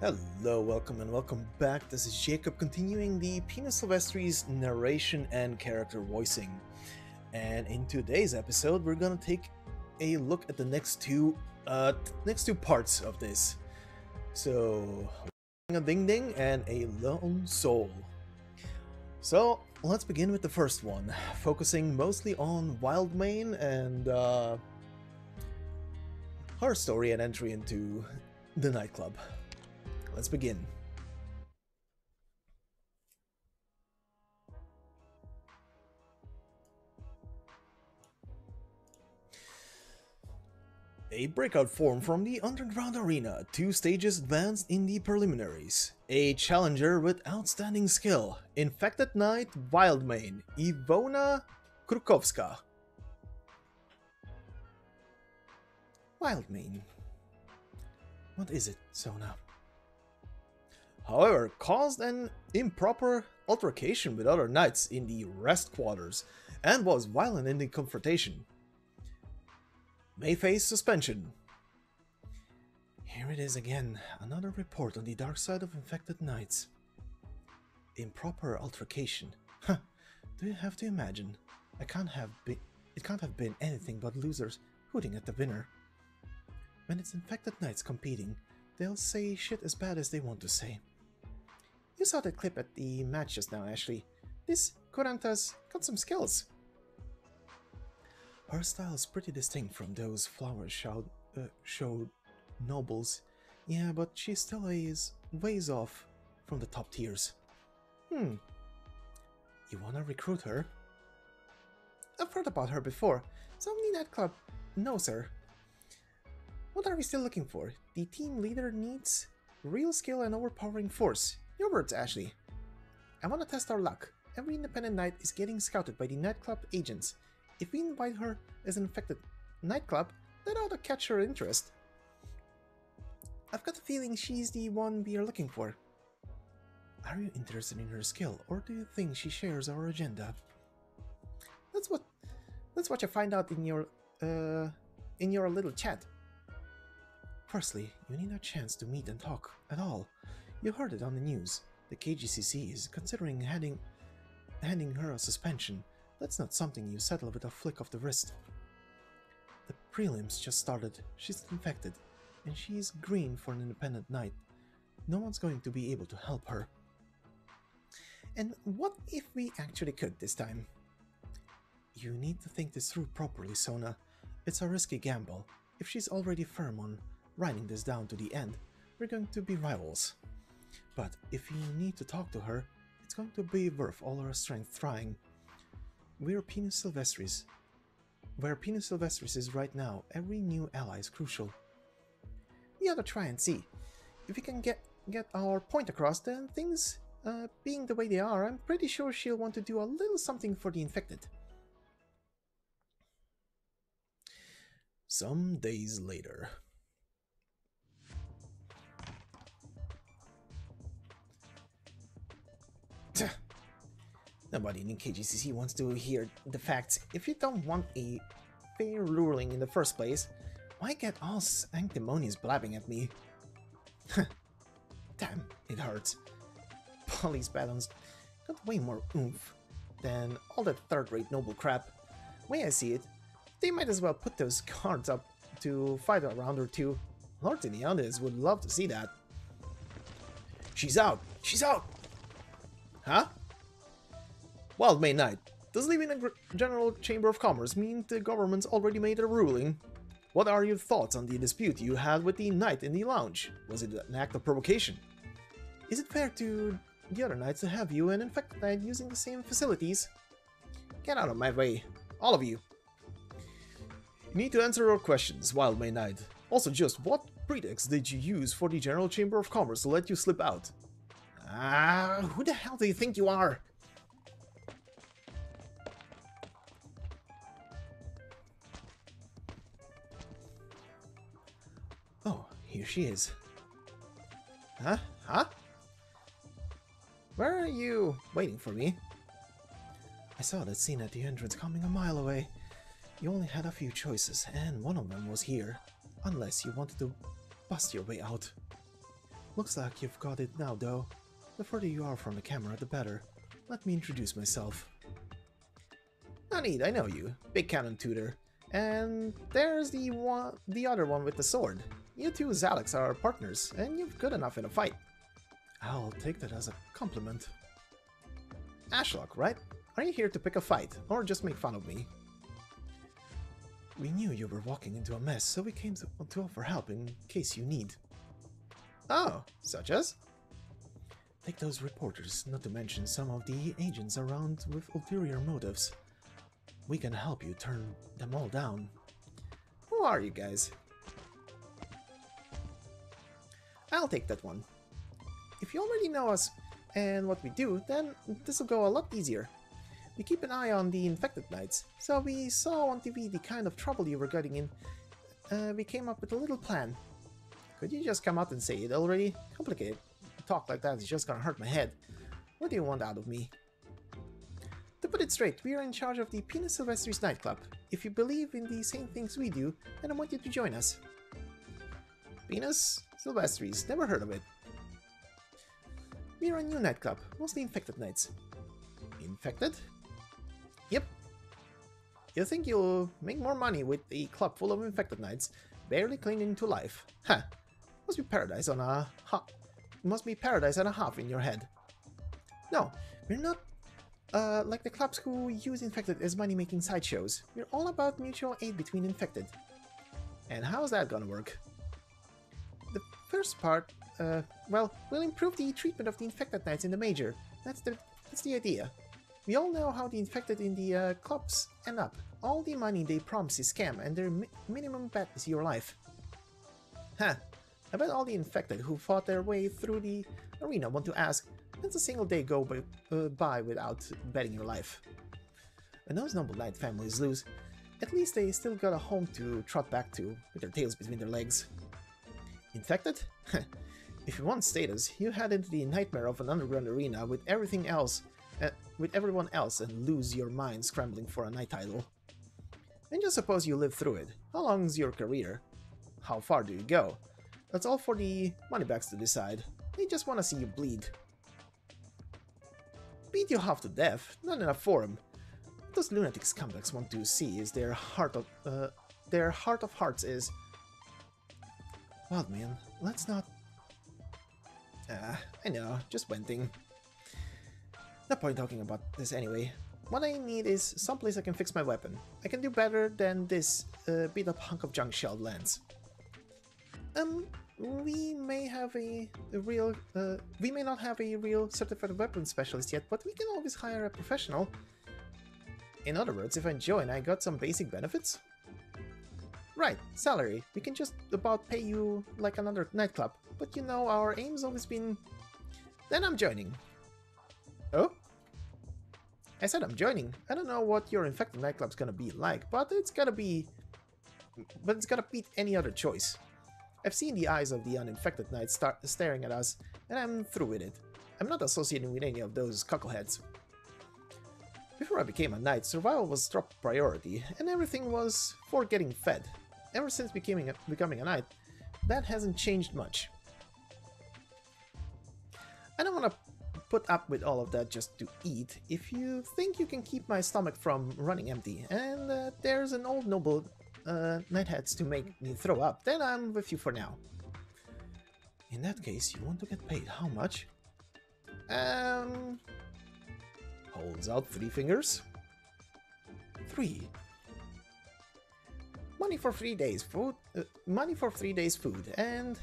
Hello, welcome and welcome back. This is Jacob continuing the Pinus Sylvestris narration and character voicing. And in today's episode, we're gonna take a look at the next two parts of this. So, a ding ding and a lone soul. So let's begin with the first one, focusing mostly on Wildmane and her story and entry into the nightclub. Let's begin. A breakout form from the underground arena, 2 stages advanced in the preliminaries. A challenger with outstanding skill, Infected Knight Wildmane, Ivona Krukowska. Wildmane. What is it, Sona? However, caused an improper altercation with other knights in the rest quarters and was violent in the confrontation. May face suspension. Here it is again, another report on the dark side of infected knights. Improper altercation. Huh, do you have to imagine? It can't have been anything but losers hooting at the winner. When it's infected knights competing, they'll say shit as bad as they want to say. You saw that clip at the match just now, Ashley. This Koranta's got some skills. Her style is pretty distinct from those showed nobles. Yeah, but she still is ways off from the top tiers. You wanna recruit her? I've heard about her before. Somebody in that club knows her. What are we still looking for? The team leader needs real skill and overpowering force. Your words, Ashley. I want to test our luck. Every independent knight is getting scouted by the nightclub agents. If we invite her as an infected nightclub, that ought to catch her interest. I've got a feeling she's the one we are looking for. Are you interested in her skill, or do you think she shares our agenda? That's what you find out in your little chat. Firstly, you need a chance to meet and talk at all. You heard it on the news. The KGCC is considering handing her a suspension. That's not something you settle with a flick of the wrist. The prelims just started. She's infected, and she's green for an independent knight. No one's going to be able to help her. And what if we actually could this time? You need to think this through properly, Sona. It's a risky gamble. If she's already firm on riding this down to the end, we're going to be rivals. But if you need to talk to her, it's going to be worth all our strength trying. We're Pinus Sylvestris. Where Pinus Sylvestris is right now, every new ally is crucial. We ought to try and see. If we can get our point across, then things being the way they are, I'm pretty sure she'll want to do a little something for the infected. Some days later. Nobody in KGCC wants to hear the facts. If you don't want a fair ruling in the first place, why get all sanctimonious blabbing at me? Damn, it hurts. Police battles got way more oomph than all that third-rate noble crap. Way I see it, they might as well put those cards up to fight a round or two. Lord Tiniandes would love to see that. She's out! She's out! Huh? Wildmane Knight, does leaving the General Chamber of Commerce mean the government's already made a ruling? What are your thoughts on the dispute you had with the knight in the lounge? Was it an act of provocation? Is it fair to the other knights to have you and infected knight using the same facilities? Get out of my way, all of you. You need to answer our questions, Wildmane Knight. Also, just what pretext did you use for the General Chamber of Commerce to let you slip out? Who the hell do you think you are? Oh, here she is. Huh? Where are you? Waiting for me? I saw that scene at the entrance coming a mile away. You only had a few choices, and one of them was here. Unless you wanted to bust your way out. Looks like you've got it now, though. The further you are from the camera, the better. Let me introduce myself. No need, I know you. Big Cannon Tutor. And there's the other one with the sword. You two Zalex are partners, and you're good enough in a fight. I'll take that as a compliment. Ashlock, right? Are you here to pick a fight, or just make fun of me? We knew you were walking into a mess, so we came to offer help in case you need. Oh, such as? Take those reporters, not to mention some of the agents around with ulterior motives. We can help you turn them all down. Who are you guys? I'll take that one. If you already know us and what we do, then this'll go a lot easier. We keep an eye on the infected knights, so we saw on TV the kind of trouble you were getting in. We came up with a little plan. Could you just come out and say it already? Complicated. Talk like that is just gonna hurt my head. What do you want out of me? To put it straight, we are in charge of the Pinus Sylvestris nightclub. If you believe in the same things we do, then I want you to join us. Pinus Sylvestris, never heard of it. We are a new nightclub, mostly infected knights. Infected? Yep. You think you'll make more money with a club full of infected knights, barely clinging to life? Huh. Must be paradise on a half in your head. No, we're not like the clubs who use infected as money-making sideshows. We're all about mutual aid between infected. And how's that gonna work? The first part, well, we'll improve the treatment of the infected knights in the major. That's the idea. We all know how the infected in the clubs end up. All the money they promise is scam, and their minimum bet is your life. Huh. I bet all the infected who fought their way through the arena want to ask, does a single day go by without betting your life? When those noble knight families lose, at least they still got a home to trot back to with their tails between their legs. Infected? If you want status, you head into the nightmare of an underground arena with everyone else and lose your mind scrambling for a night title. And just suppose you live through it. How long's your career? How far do you go? That's all for the moneybags to decide. They just want to see you bleed. Beat you half to death, not in a forum. What those lunatic scumbags want to see is their heart of hearts is... Well, man, let's not... I know, just venting. No point talking about this anyway. What I need is someplace I can fix my weapon. I can do better than this beat up hunk of junk shell lands. We may not have a real certified weapons specialist yet, but we can always hire a professional. In other words, if I join, I got some basic benefits? Right, salary. We can just about pay you like another nightclub, but you know, our aim's always been... Then I'm joining. Oh? I said I'm joining. I don't know what your infected nightclub's gonna be like, but it's gotta beat any other choice. I've seen the eyes of the uninfected knights staring at us, and I'm through with it. I'm not associating with any of those cuckleheads. Before I became a knight, survival was top priority, and everything was for getting fed. Ever since becoming a knight, that hasn't changed much. I don't want to put up with all of that just to eat. If you think you can keep my stomach from running empty, and there's an old noble knightheads to make me throw up, then I'm with you for now. In that case, you want to get paid how much? Holds out 3 fingers. 3. Money for 3 days food. Money for 3 days food, and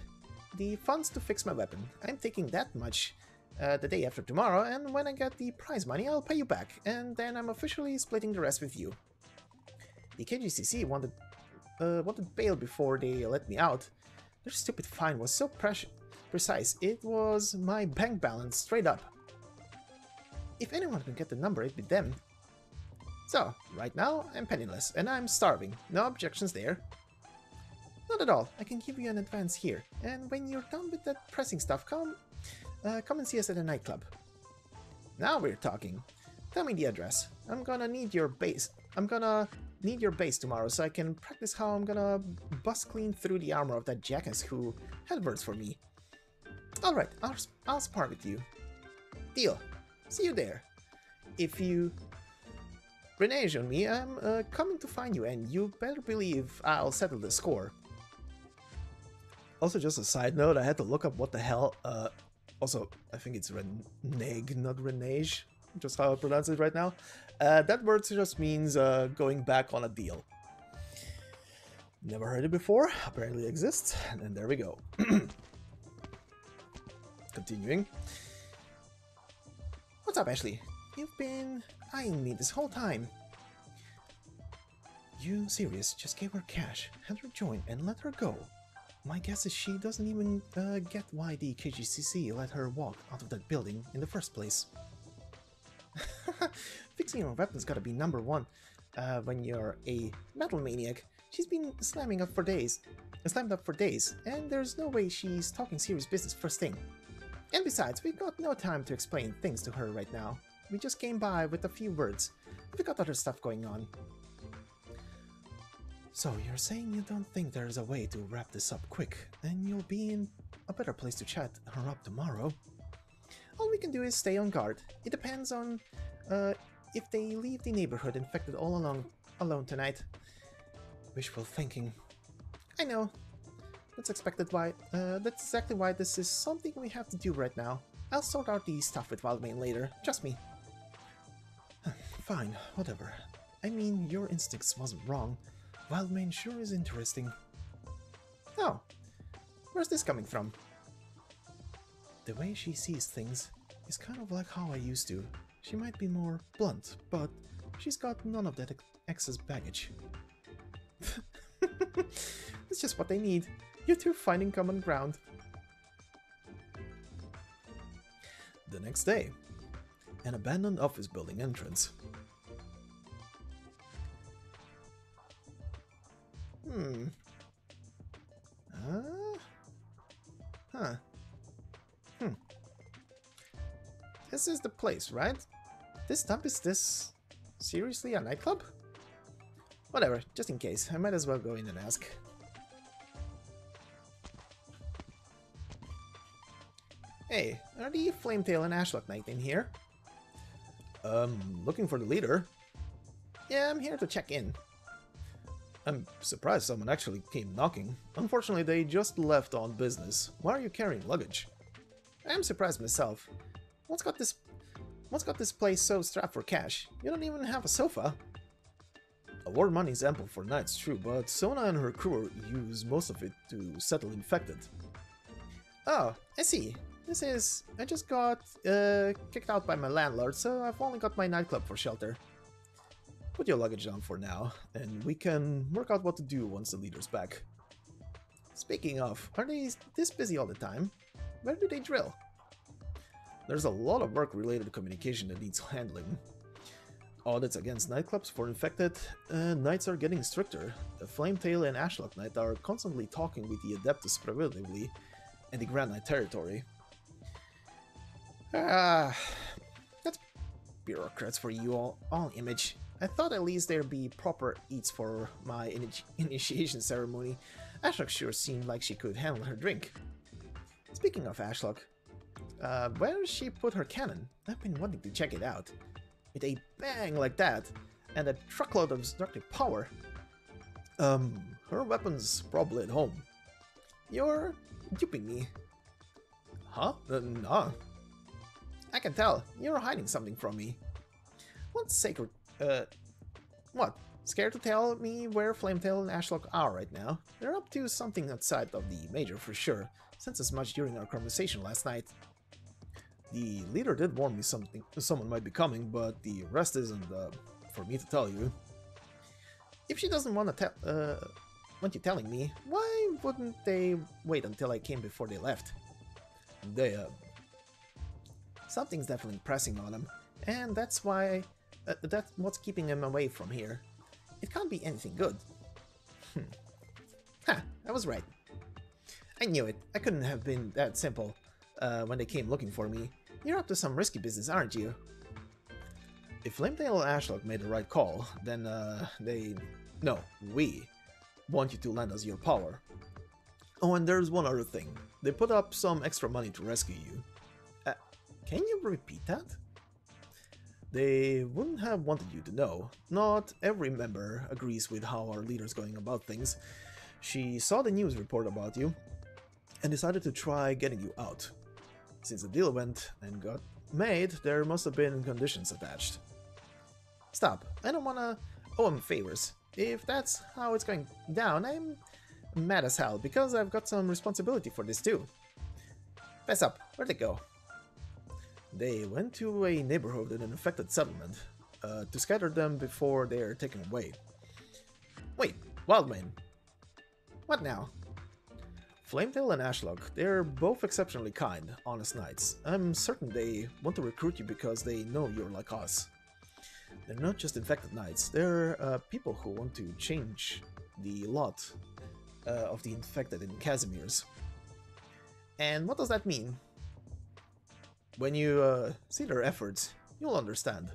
the funds to fix my weapon. I'm taking that much the day after tomorrow, and when I get the prize money, I'll pay you back, and then I'm officially splitting the rest with you. The KGCC wanted bail before they let me out. Their stupid fine was so precise, it was my bank balance straight up. If anyone can get the number, it'd be them. So, right now, I'm penniless, and I'm starving. No objections there. Not at all. I can give you an advance here, and when you're done with that pressing stuff, come and see us at the nightclub. Now we're talking. Tell me the address. I'm gonna need your base tomorrow, so I can practice how I'm gonna bust clean through the armor of that jackass who had words for me. Alright, I'll spar with you. Deal. See you there. If you renege on me, I'm coming to find you, and you better believe I'll settle the score. Also, just a side note, I had to look up what the hell, also, I think it's renege, not renege, just how I pronounce it right now. That word just means going back on a deal. Never heard it before, apparently it exists, and there we go. Continuing. What's up, Ashley? You've been eyeing me this whole time. You serious? Just gave her cash, had her join, and let her go. My guess is she doesn't even get why the KGCC let her walk out of that building in the first place. Fixing your weapons gotta be number one when you're a metal maniac. She's been slammed up for days, and there's no way she's talking serious business first thing. And besides, we got no time to explain things to her right now. We just came by with a few words. We got other stuff going on. So you're saying you don't think there's a way to wrap this up quick, and you'll be in a better place to chat her up tomorrow? All we can do is stay on guard. It depends on if they leave the neighborhood infected all alone tonight. Wishful thinking. I know. That's exactly why this is something we have to do right now. I'll sort out the stuff with Wildmane later. Trust me. Fine, whatever. I mean, your instincts wasn't wrong. Wildmane sure is interesting. Oh, where's this coming from? The way she sees things is kind of like how I used to. She might be more blunt, but she's got none of that excess baggage. It's just what they need. You two finding common ground. The next day, an abandoned office building entrance. This is the place, right? This dump is this seriously a nightclub? Whatever, just in case, I might as well go in and ask. Hey, are the Flametail and Arknights in here? Looking for the leader. Yeah, I'm here to check in. I'm surprised someone actually came knocking. Unfortunately, they just left on business. Why are you carrying luggage? I'm surprised myself. What's got this place so strapped for cash? You don't even have a sofa. Award money's ample for nights, true, but Sona and her crew use most of it to settle infected. Oh, I see. I just got kicked out by my landlord, so I've only got my nightclub for shelter. Put your luggage down for now, and we can work out what to do once the leader's back. Speaking of, are they this busy all the time? Where do they drill? There's a lot of work-related communication that needs handling. Audits against nightclubs for infected knights are getting stricter. The Flametail and Arknights are constantly talking with the Adeptus Preventatively and the Grand Knight territory. That's bureaucrats for you all image. I thought at least there'd be proper eats for my initiation ceremony. Ashlock sure seemed like she could handle her drink. Speaking of Ashlock, where she put her cannon? I've been wanting to check it out. With a bang like that, and a truckload of destructive power. Her weapon's probably at home. You're duping me. Huh? Nah. I can tell. You're hiding something from me. What's sacred? What? Scared to tell me where Flametail and Ashlock are right now? They're up to something outside of the Major for sure. Sensed as much during our conversation last night. The leader did warn me someone might be coming, but the rest isn't for me to tell you. If she doesn't want you telling me, why wouldn't they wait until I came before they left? Something's definitely pressing on them, and that's what's keeping him away from here. It can't be anything good. Ha, I was right. I knew it. I couldn't have been that simple when they came looking for me. You're up to some risky business, aren't you? If Flametail and Ashlock made the right call, then we want you to lend us your power. Oh, and there's one other thing. They put up some extra money to rescue you. Can you repeat that? They wouldn't have wanted you to know. Not every member agrees with how our leader's going about things. She saw the news report about you and decided to try getting you out. Since the deal went and got made, there must have been conditions attached. Stop. I don't wanna owe him favors. If that's how it's going down, I'm mad as hell because I've got some responsibility for this too. Fess up. Where'd they go? They went to a neighborhood in an infected settlement to scatter them before they are taken away. Wait, Wildmane. What now? Flametail and Ashlog, they're both exceptionally kind, honest knights. I'm certain they want to recruit you because they know you're like us. They're not just infected knights, they're people who want to change the lot of the infected in Casimir's. And what does that mean? When you see their efforts, you'll understand.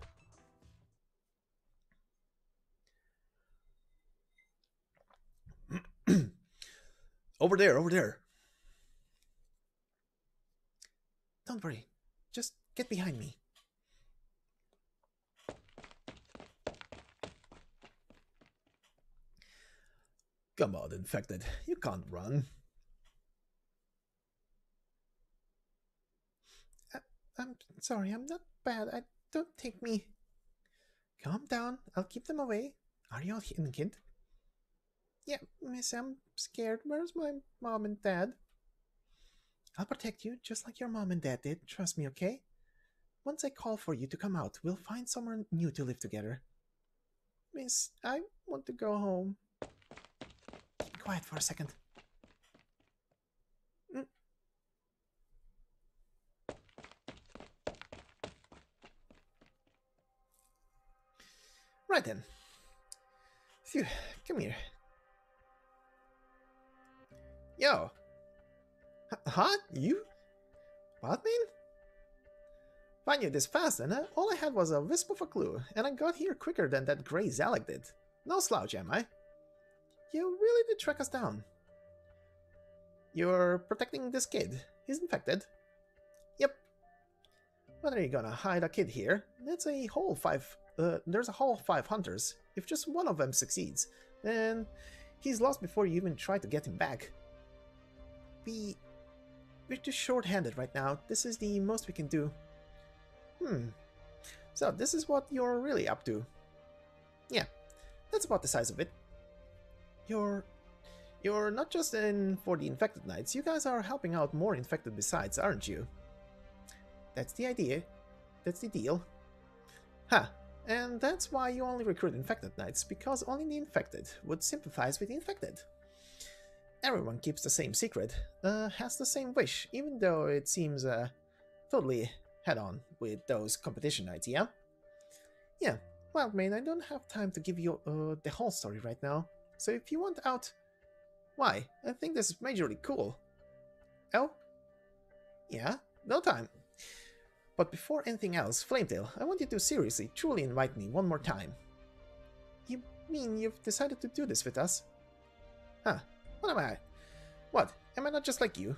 Over there, over there. Don't worry. Just get behind me. Come on, infected. You can't run. I'm sorry, I'm not bad. Don't take me. Calm down. I'll keep them away. Are you all hidden, kid? Yeah, miss, I'm scared. Where's my mom and dad? I'll protect you, just like your mom and dad did. Trust me, okay? Once I call for you to come out, we'll find somewhere new to live together. Miss, I want to go home. Keep quiet for a second. Right then. Phew, come here. Yo. Huh? You? What, man? Find you this fast, and all I had was a wisp of a clue, and I got here quicker than that gray Zalek did. No slouch, am I? You really did track us down. You're protecting this kid. He's infected. Yep. When are you gonna hide a kid here? There's a whole 5 hunters. If just one of them succeeds, then he's lost before you even try to get him back. We're just short-handed right now. This is the most we can do. So this is what you're really up to. Yeah, that's about the size of it. You're not just in for the infected knights. You guys are helping out more infected besides, aren't you? That's the idea. That's the deal. Huh. And that's why you only recruit infected knights, because only the infected would sympathize with the infected. Everyone keeps the same secret, has the same wish, even though it seems totally head-on with those competition knights, yeah? Yeah, well, man, I don't have time to give you the whole story right now, so if you want out... Why? I think this is majorly cool. Oh? Yeah? No time. But before anything else, Flametail, I want you to seriously, truly invite me one more time. You mean you've decided to do this with us? Huh. What am I? What? Am I not just like you?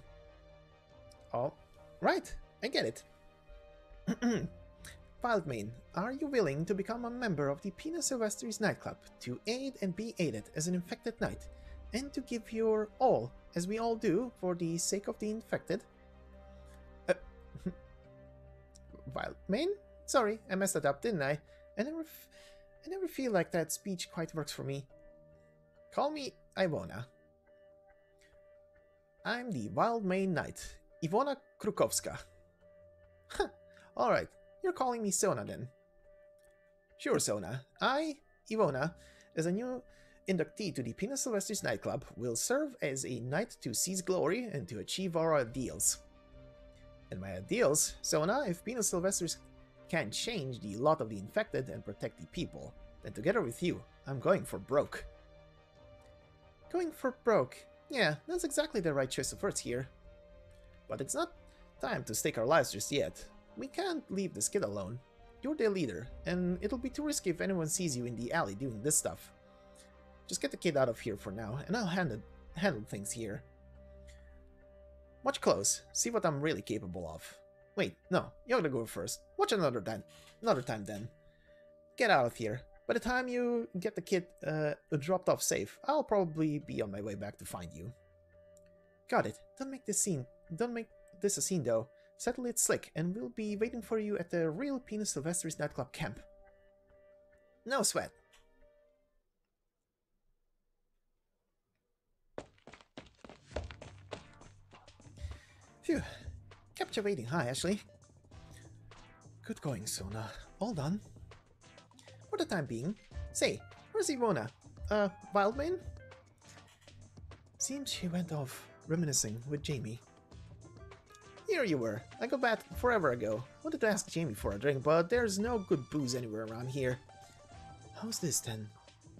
Oh, right. I get it. Wildmane, are you willing to become a member of the Pinus Sylvestris nightclub to aid and be aided as an infected knight, and to give your all, as we all do, for the sake of the infected? Wildmane? Sorry, I messed that up, didn't I? I never feel like that speech quite works for me. Call me Ivona. I'm the Wildmane Knight, Ivona Krukowska. Huh, alright, you're calling me Sona then. Sure, Sona. I, Ivona, as a new inductee to the Pinus Sylvestris nightclub, will serve as a knight to seize glory and to achieve our ideals. And my ideals, Sona, if Pinus Sylvestris can change the lot of the infected and protect the people, then together with you, I'm going for broke. Going for broke? Yeah, that's exactly the right choice of words here. But it's not time to stake our lives just yet. We can't leave this kid alone. You're the leader, and it'll be too risky if anyone sees you in the alley doing this stuff. Just get the kid out of here for now, and I'll handle things here. Watch close. See what I'm really capable of. Wait, no. You're gonna go first. Watch another time then. Get out of here. By the time you get the kid dropped off safe, I'll probably be on my way back to find you. Got it. Don't make this a scene though. Settle it slick, and we'll be waiting for you at the real Pinus Sylvestris nightclub camp. No sweat. Phew. Kept you waiting, huh, Ashley? Good going, Sona. All done. For the time being. Say, where's Ivona? Wildman? Seems she went off reminiscing with Jamie. Here you were. I got back forever ago. Wanted to ask Jamie for a drink, but there's no good booze anywhere around here. How's this then?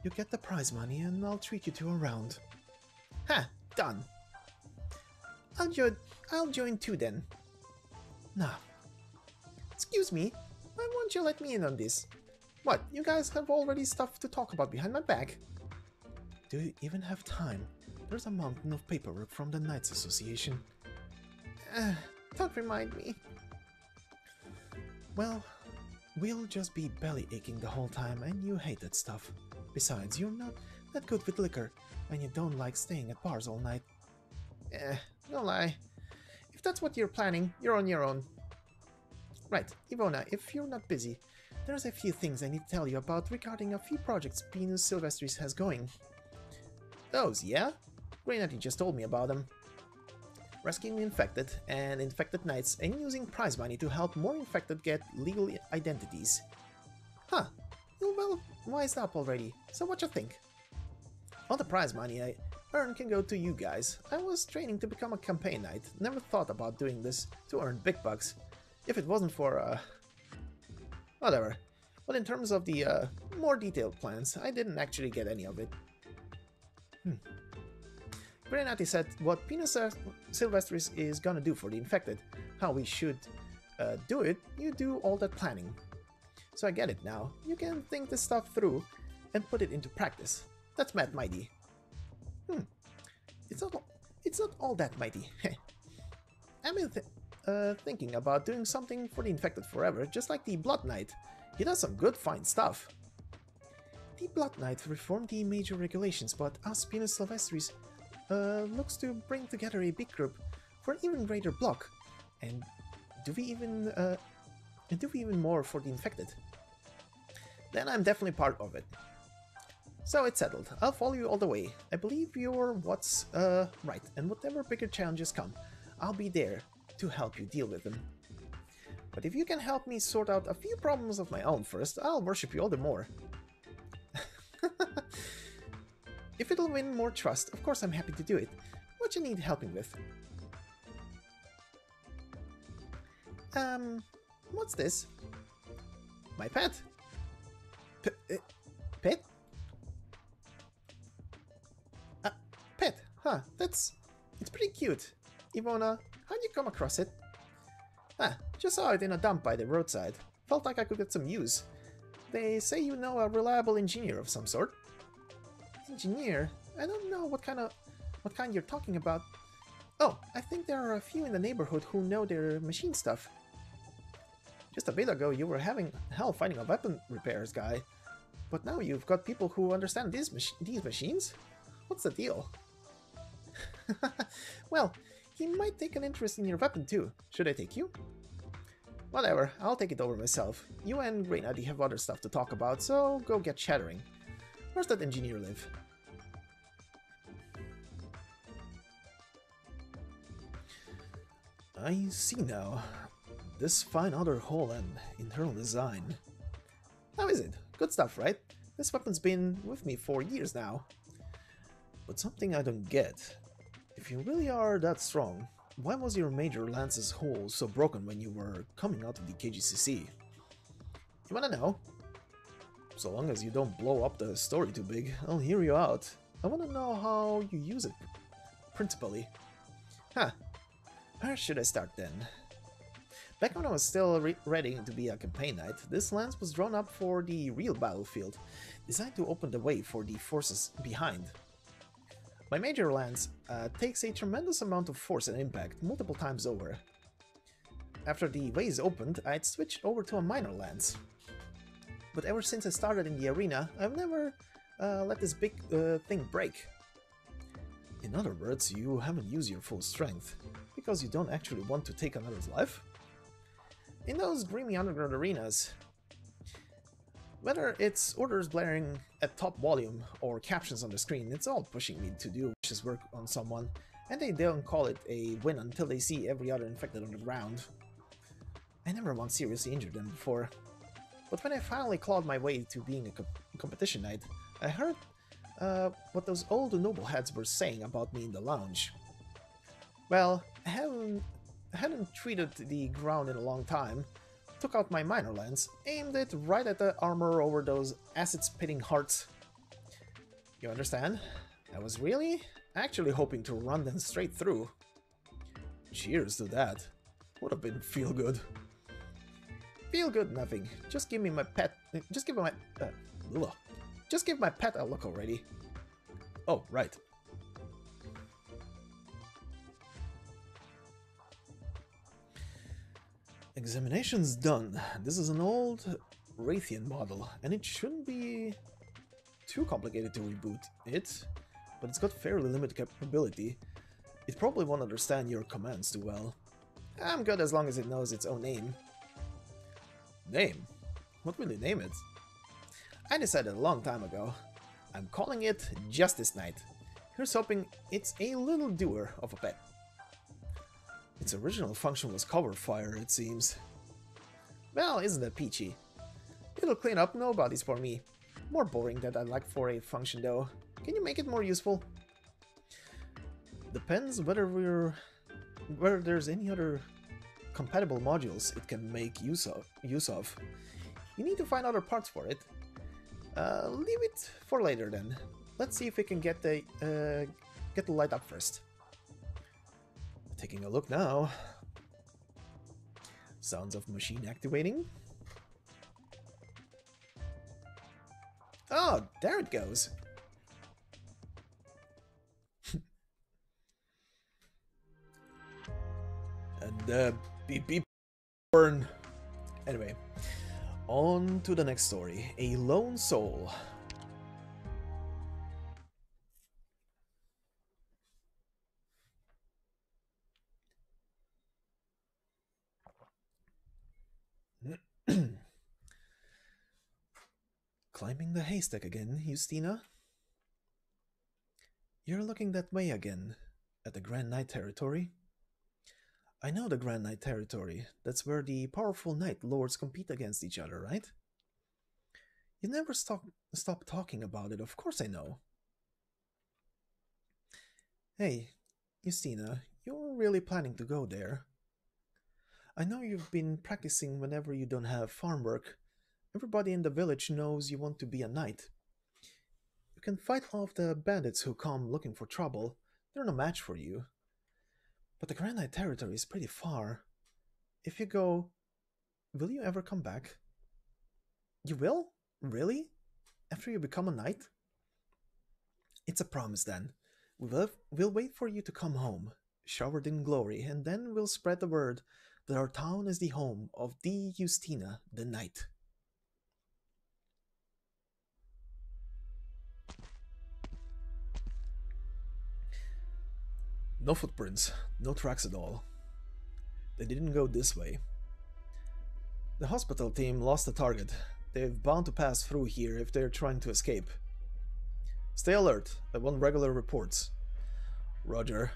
You get the prize money and I'll treat you to a round. Ha! Done. I'll join too then. Nah. Excuse me. Why won't you let me in on this? What, you guys have already stuff to talk about behind my back? Do you even have time? There's a mountain of paperwork from the Knights Association. Don't remind me. Well, we'll just be belly aching the whole time and you hate that stuff. Besides, you're not that good with liquor and you don't like staying at bars all night. Don't lie. If that's what you're planning, you're on your own. Right, Ivona, if you're not busy, there's a few things I need to tell you about regarding a few projects Pinus Sylvestris has going. Those, yeah? Grenady just told me about them. Rescuing the infected and infected knights and using prize money to help more infected get legal identities. Huh, you're well wised up already, so what you think? All the prize money I earn can go to you guys. I was training to become a campaign knight, never thought about doing this to earn big bucks. If it wasn't for, whatever. But in terms of the, more detailed plans, I didn't actually get any of it. Grenati said what Pinus Sylvestris is gonna do for the infected, how we should do it, you do all that planning. So I get it now. You can think this stuff through and put it into practice. That's mad mighty. It's not all that mighty. I've been thinking about doing something for the infected forever, just like the Blood Knight. He does some good fine stuff. The Blood Knight reformed the major regulations, but us Pinus Sylvestris looks to bring together a big group for an even greater block. And do we even more for the infected? Then I'm definitely part of it. So it's settled. I'll follow you all the way. I believe you're what's right, and whatever bigger challenges come, I'll be there to help you deal with them. But if you can help me sort out a few problems of my own first, I'll worship you all the more. If it'll win more trust, of course I'm happy to do it. What you need helping with? What's this? My pet? Pet? Pet, huh, it's pretty cute. Ivona, how'd you come across it? Just saw it in a dump by the roadside. Felt like I could get some use. They say you know a reliable engineer of some sort. Engineer? I don't know what kind you're talking about. Oh, I think there are a few in the neighborhood who know their machine stuff. Just a bit ago you were having hell finding a weapon repairs guy. But now you've got people who understand these machines? What's the deal? Well, he might take an interest in your weapon too. Should I take you? Whatever, I'll take it over myself. You and Grenady have other stuff to talk about, so go get chattering. Where's that engineer live? I see now. This fine outer hull and internal design. How is it? Good stuff, right? This weapon's been with me for years now. But something I don't get. If you really are that strong, why was your Major Lance's hull so broken when you were coming out of the KGCC? You wanna know? So long as you don't blow up the story too big, I'll hear you out. I wanna know how you use it, principally. Huh. Where should I start then? Back when I was still ready to be a campaign knight, this lance was drawn up for the real battlefield, designed to open the way for the forces behind. My major lance takes a tremendous amount of force and impact multiple times over. After the ways opened, I'd switched over to a minor lance. But ever since I started in the arena, I've never let this big thing break. In other words, you haven't used your full strength, because you don't actually want to take another's life? In those grimy underground arenas, whether it's orders blaring at top volume or captions on the screen, it's all pushing me to do vicious work on someone, and they don't call it a win until they see every other infected on the ground. I never once seriously injured them before, but when I finally clawed my way to being a competition knight, I heard what those old noble heads were saying about me in the lounge. Well, I hadn't treated the ground in a long time, took out my minor lance, aimed it right at the armor over those acid-spitting hearts. You understand? I was really, actually hoping to run them straight through. Cheers to that. Would have been feel good. Feel good nothing. Just give me my pet. Just give my just give my pet a look already. Oh, right. Examination's done. This is an old Raytheon model, and it shouldn't be too complicated to reboot it, but it's got fairly limited capability. It probably won't understand your commands too well. I'm good as long as it knows its own name. Name? What will you name it? I decided a long time ago. I'm calling it Justice Knight. Here's hoping it's a little doer of a pet. Its original function was cover fire, it seems. Well, isn't that peachy? It'll clean up nobodies for me. More boring than I'd like for a function though. Can you make it more useful? Depends whether there's any other compatible modules it can make use of. You need to find other parts for it. Leave it for later then. Let's see if we can get the light up first. Taking a look now. Sounds of machine activating. Oh, there it goes. And beep beep burn. Anyway, on to the next story. A lone soul. Climbing the haystack again, Justina? You're looking that way again, at the Grand Knight territory? I know the Grand Knight territory. That's where the powerful Knight Lords compete against each other, right? You never stop talking about it, of course I know. Hey, Justina, you're really planning to go there. I know you've been practicing whenever you don't have farm work. Everybody in the village knows you want to be a knight. You can fight off the bandits who come looking for trouble. They're no match for you. But the Grand Knight territory is pretty far. If you go, will you ever come back? You will? Really? After you become a knight? It's a promise then. We'll wait for you to come home, showered in glory, and then we'll spread the word that our town is the home of the Justina the Knight. No footprints, no tracks at all. They didn't go this way. The hospital team lost the target. They're bound to pass through here if they're trying to escape. Stay alert. I want regular reports. Roger.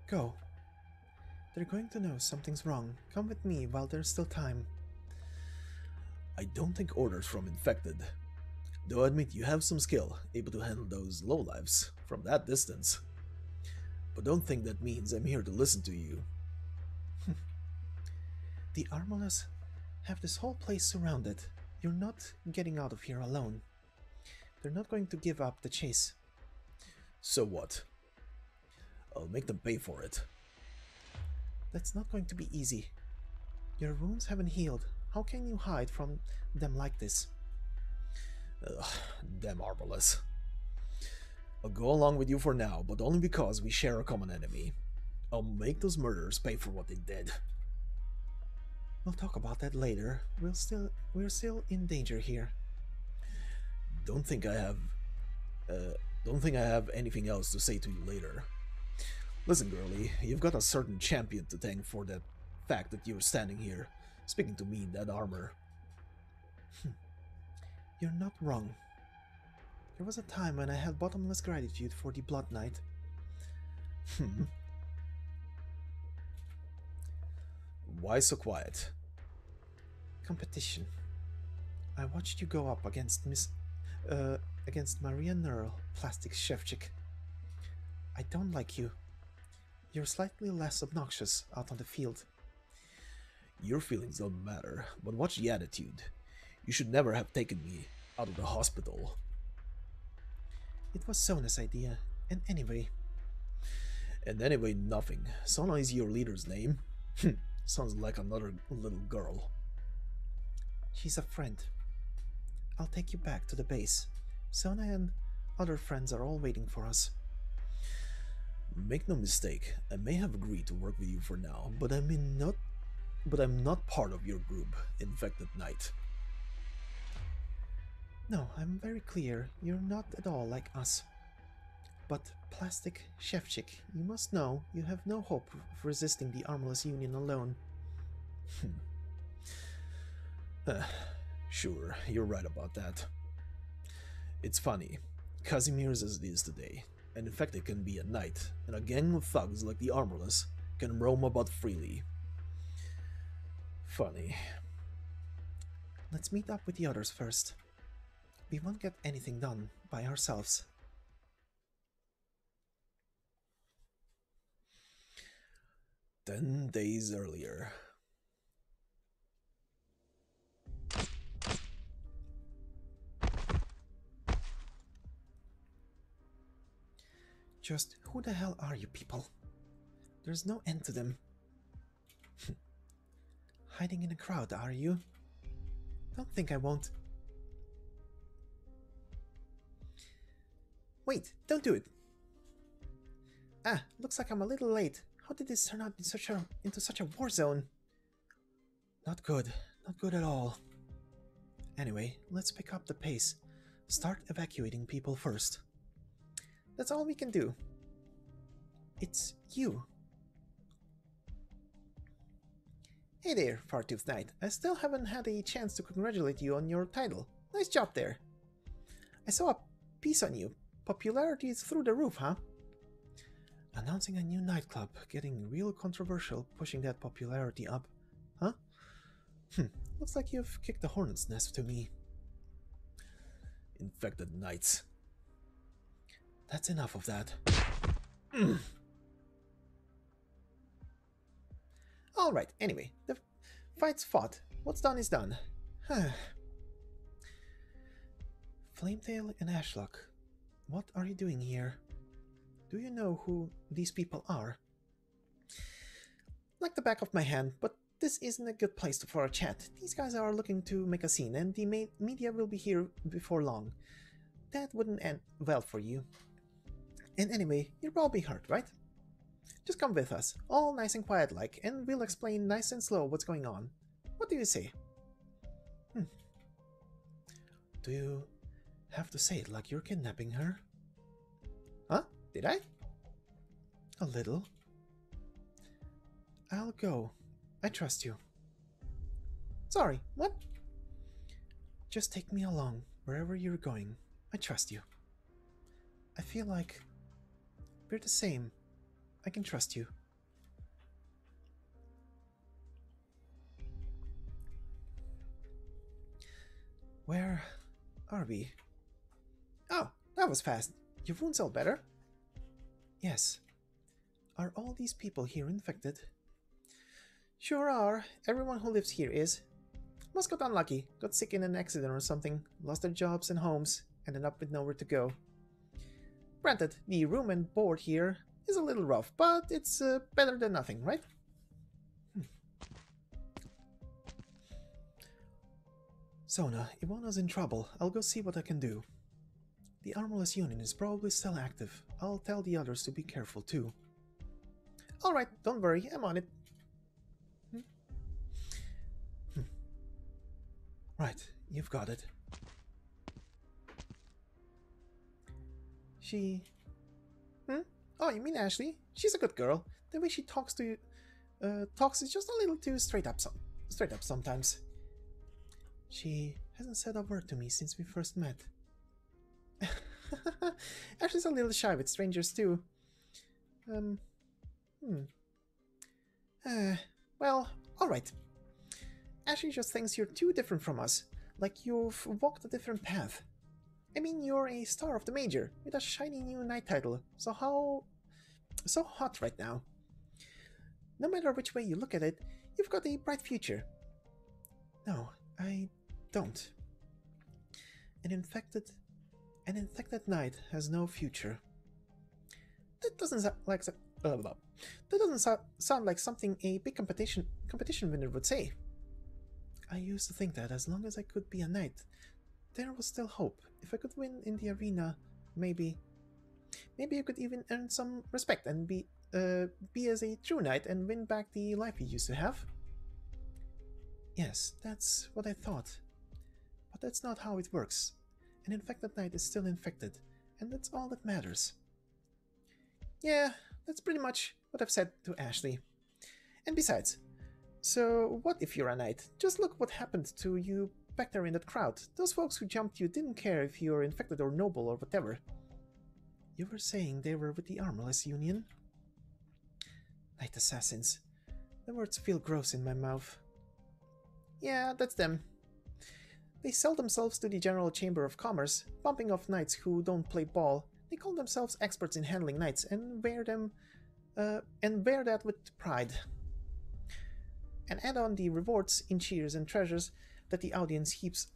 Go. They're going to know something's wrong. Come with me while there's still time. I don't take orders from infected. Though I admit you have some skill, able to handle those lowlifes from that distance. But don't think that means I'm here to listen to you. The Armorless have this whole place surrounded. You're not getting out of here alone. They're not going to give up the chase. So what? I'll make them pay for it. That's not going to be easy. Your wounds haven't healed. How can you hide from them like this? Ugh, damn armorless. I'll go along with you for now, but only because we share a common enemy. I'll make those murderers pay for what they did. We'll talk about that later. We're still in danger here. Don't think I have anything else to say to you later. Listen, girlie, you've got a certain champion to thank for that fact that you're standing here, speaking to me in that armor. You're not wrong. There was a time when I had bottomless gratitude for the Blood Knight. Why so quiet? Competition. I watched you go up against Maria Nerl, plastic chef chick. I don't like you. You're slightly less obnoxious out on the field. Your feelings don't matter, but watch the attitude. You should never have taken me out of the hospital. It was Sona's idea, and anyway... nothing. Sona is your leader's name? Sounds like another little girl. She's a friend. I'll take you back to the base. Sona and other friends are all waiting for us. Make no mistake, I may have agreed to work with you for now, but I'm not part of your group, Infected Knight. No, I'm very clear, you're not at all like us. But, plastic chef chick, you must know you have no hope of resisting the Armless Union alone. Sure, you're right about that. It's funny, Casimir's as it is today, and Infected can be a knight, and a gang of thugs like the Armorless can roam about freely. Funny. Let's meet up with the others first. We won't get anything done by ourselves. 10 days earlier. Just who the hell are you people? There's no end to them. Hiding in a crowd, are you? Don't think I won't. Wait, don't do it. Ah, looks like I'm a little late. How did this turn out into such a war zone? Not good. Not good at all. Anyway, let's pick up the pace. Start evacuating people first. That's all we can do. It's you. Hey there, Fartooth Knight. I still haven't had a chance to congratulate you on your title. Nice job there. I saw a piece on you. Popularity is through the roof, huh? Announcing a new nightclub, getting real controversial, pushing that popularity up. Huh? Looks like you've kicked the hornet's nest to me. Infected Knights. That's enough of that. Alright, anyway, the fight's fought. What's done is done. Flametail and Ashlock, what are you doing here? Do you know who these people are? Like the back of my hand, but this isn't a good place for a chat. These guys are looking to make a scene, and the media will be here before long. That wouldn't end well for you. And anyway, you'll all be hurt, right? Just come with us, all nice and quiet like, and we'll explain nice and slow what's going on. What do you say? Do you have to say it like you're kidnapping her? Huh? Did I? A little. I'll go. I trust you. Sorry, what? Just take me along, wherever you're going. I trust you. I feel like we're the same. I can trust you. Where are we? Oh, that was fast. Your wounds all better? Yes. Are all these people here infected? Sure are. Everyone who lives here is. Must got unlucky, got sick in an accident or something, lost their jobs and homes, ended up with nowhere to go. Granted, the room and board here is a little rough, but it's better than nothing, right? Sona, Iwana's in trouble. I'll go see what I can do. The Armorless Union is probably still active. I'll tell the others to be careful too. Alright, don't worry, I'm on it. Right, you've got it. She... Oh, you mean Ashley? She's a good girl. The way she talks to you... talks is just a little too straight up sometimes. She hasn't said a word to me since we first met. Ashley's a little shy with strangers too. Well, alright. Ashley just thinks you're too different from us, like you've walked a different path. I mean, you're a star of the major, with a shiny new knight title, so hot right now. No matter which way you look at it, you've got a bright future. No, I don't. An infected knight has no future. That doesn't sound like something a big competition winner would say. I used to think that as long as I could be a knight, there was still hope. If I could win in the arena, maybe you could even earn some respect and be as a true knight and win back the life you used to have. Yes, that's what I thought. But that's not how it works. An infected knight is still infected, and that's all that matters. Yeah, that's pretty much what I've said to Ashley. And besides, so what if you're a knight? Just look what happened to you back there in that crowd. Those folks who jumped you didn't care if you're infected or noble or whatever. You were saying they were with the Armorless Union? Knight assassins. The words feel gross in my mouth. Yeah, that's them. They sell themselves to the General Chamber of Commerce, bumping off knights who don't play ball. They call themselves experts in handling knights and wear that with pride. And add on the rewards in cheers and treasures that the audience heaps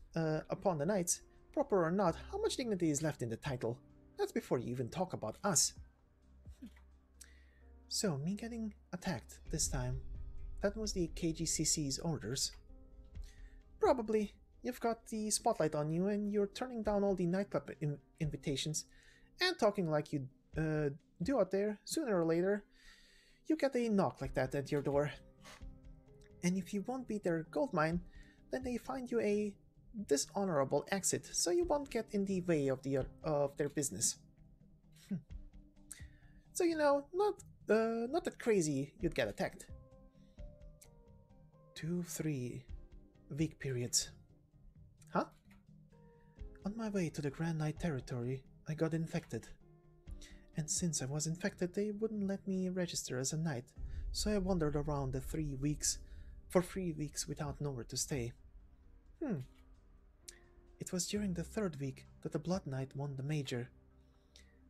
upon the knights. Proper or not, how much dignity is left in the title? That's before you even talk about us. So, me getting attacked this time, that was the KGCC's orders? Probably. You've got the spotlight on you and you're turning down all the nightclub invitations and talking like you do out there. Sooner or later, you get a knock like that at your door. And if you won't be their gold mine, then they find you a dishonorable exit, so you won't get in the way of their business. So you know, not that crazy you'd get attacked. 2-3 week periods. Huh? On my way to the Grand Knight territory, I got infected. And since I was infected, they wouldn't let me register as a knight, so I wandered around for 3 weeks without nowhere to stay. It was during the 3rd week that the Blood Knight won the major.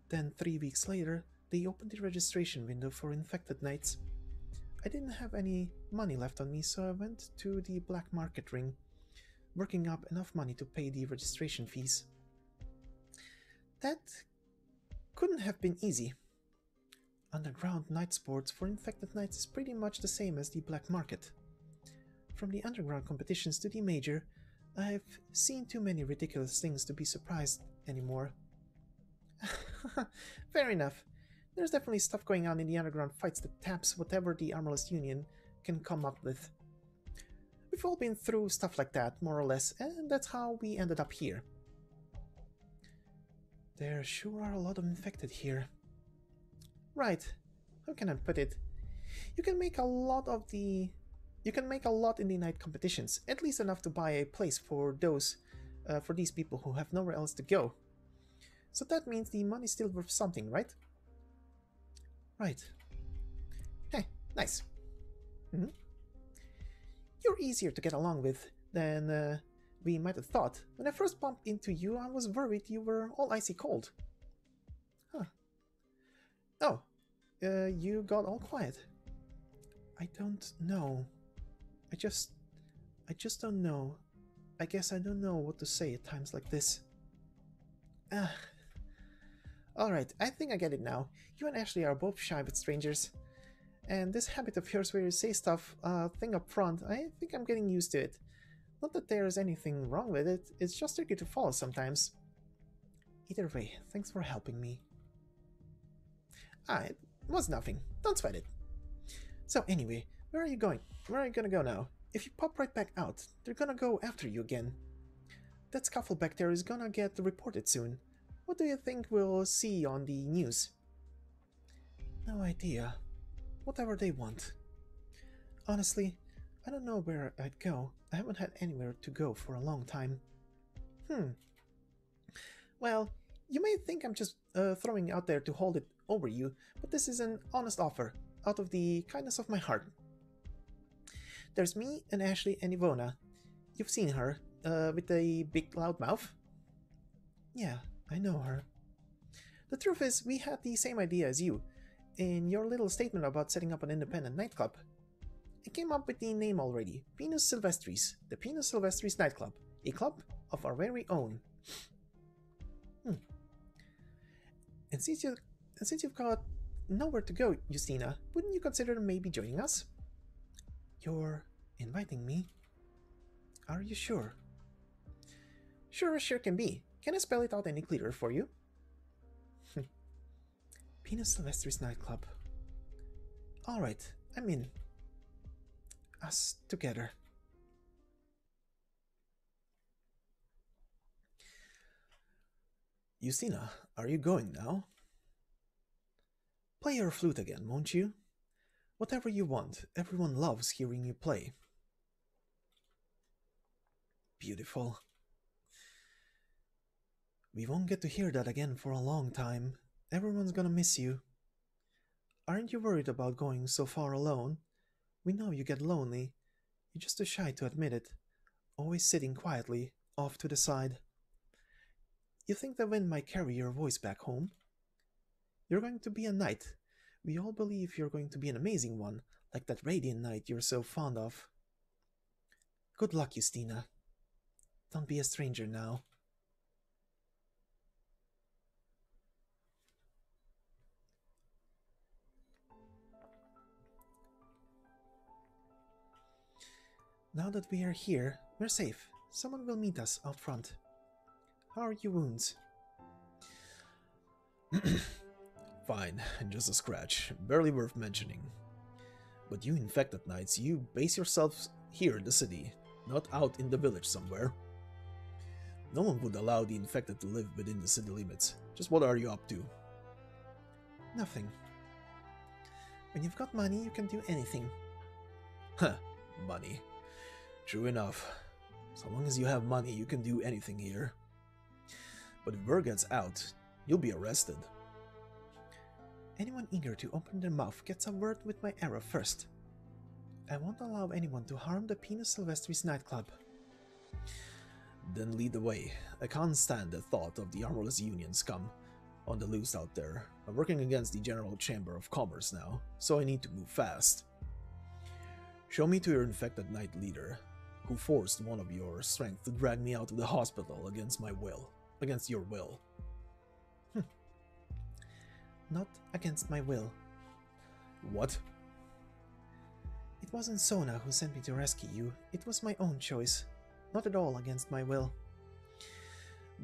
Then 3 weeks later, they opened the registration window for infected knights. I didn't have any money left on me, so I went to the black market ring, working up enough money to pay the registration fees. That couldn't have been easy. Underground night sports for infected knights is pretty much the same as the black market. From the underground competitions to the major, I've seen too many ridiculous things to be surprised anymore. Fair enough. There's definitely stuff going on in the underground fights that taps whatever the Armorless Union can come up with. We've all been through stuff like that, more or less, and that's how we ended up here. There sure are a lot of infected here. Right. How can I put it? You can make a lot in the night competitions, at least enough to buy a place for these people who have nowhere else to go. So that means the money's still worth something, right? Right. Hey, nice. You're easier to get along with than we might have thought. When I first bumped into you, I was worried you were all icy cold. Huh. Oh, you got all quiet. I don't know. I just don't know. I guess I don't know what to say at times like this. Alright, I think I get it now. You and Ashley are both shy with strangers. And this habit of yours where you say stuff, thing up front, I think I'm getting used to it. Not that there's anything wrong with it, it's just tricky to follow sometimes. Either way, thanks for helping me. It was nothing. Don't sweat it. So anyway, where are you going? Where are you gonna go now? If you pop right back out, they're gonna go after you again. That scuffle back there is gonna get reported soon. What do you think we'll see on the news? No idea. Whatever they want. Honestly, I don't know where I'd go. I haven't had anywhere to go for a long time. Well, you may think I'm just throwing out there to hold it over you, but this is an honest offer, out of the kindness of my heart. There's me and Ashley and Ivona. You've seen her, with the big loud mouth? Yeah, I know her. The truth is, we had the same idea as you, in your little statement about setting up an independent nightclub. I came up with the name already, Pinus Sylvestris, the Pinus Sylvestris nightclub, a club of our very own. And since you've got nowhere to go, Justina, wouldn't you consider maybe joining us? You're inviting me? Are you sure? Sure as sure can be. Can I spell it out any clearer for you? Pinus Sylvestris nightclub. Alright, I'm in. Us together. Justina, are you going now? Play your flute again, won't you? Whatever you want, everyone loves hearing you play. Beautiful. We won't get to hear that again for a long time. Everyone's gonna miss you. Aren't you worried about going so far alone? We know you get lonely. You're just too shy to admit it. Always sitting quietly, off to the side. You think the wind might carry your voice back home? You're going to be a knight. We all believe you're going to be an amazing one, like that radiant knight you're so fond of. Good luck, Justina. Don't be a stranger now. Now that we are here, we're safe. Someone will meet us out front. How are your wounds? Fine, just a scratch, barely worth mentioning. But you infected knights, you base yourselves here in the city, not out in the village somewhere. No one would allow the infected to live within the city limits. Just what are you up to? Nothing. When you've got money, you can do anything. Huh, money. True enough. So long as you have money, you can do anything here. But if word gets out, you'll be arrested. Anyone eager to open their mouth gets a word with my arrow first. I won't allow anyone to harm the Pinus Sylvestris nightclub. Then lead the way. I can't stand the thought of the armorless union scum on the loose out there. I'm working against the General Chamber of Commerce now, so I need to move fast. Show me to your infected knight leader, who forced one of your strength to drag me out of the hospital against my will. Against your will. Not against my will. What? It wasn't Sona who sent me to rescue you. It was my own choice. Not at all against my will.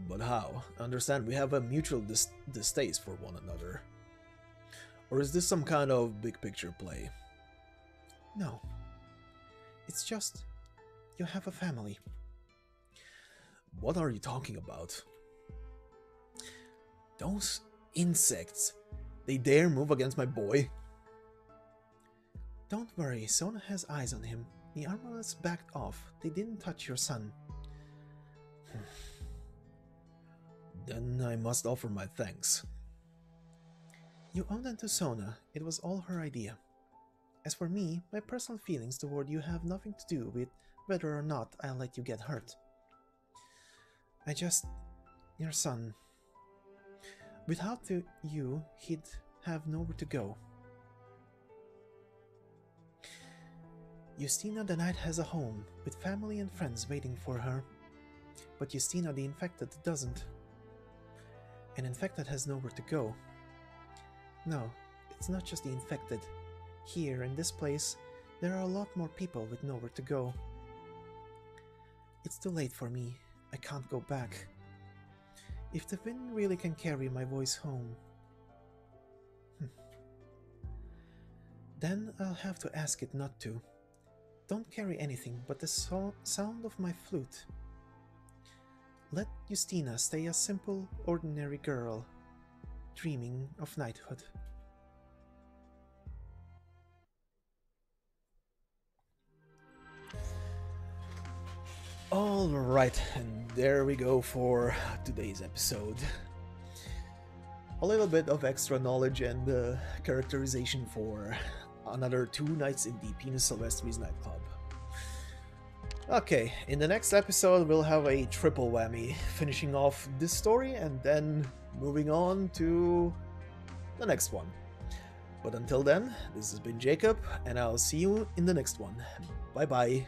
But how? I understand we have a mutual distaste for one another. Or is this some kind of big picture play? No. It's just, you have a family. What are you talking about? Those insects, they dare move against my boy? Don't worry, Sona has eyes on him. The armorless backed off. They didn't touch your son. Then I must offer my thanks. You owe them to Sona. It was all her idea. As for me, my personal feelings toward you have nothing to do with whether or not I'll let you get hurt. Your son. Without you, he'd have nowhere to go. Justina the Knight has a home, with family and friends waiting for her. But Justina the Infected doesn't. An infected has nowhere to go. No, it's not just the infected. Here, in this place, there are a lot more people with nowhere to go. It's too late for me. I can't go back. If the wind really can carry my voice home, then I'll have to ask it not to. Don't carry anything but the sound of my flute. Let Justina stay a simple, ordinary girl, dreaming of knighthood. Alright, and there we go for today's episode. A little bit of extra knowledge and characterization for another 2 nights in the Pinus Sylvestris nightclub. Okay, in the next episode we'll have a triple whammy, finishing off this story and then moving on to the next one. But until then, this has been Jacob, and I'll see you in the next one. Bye bye.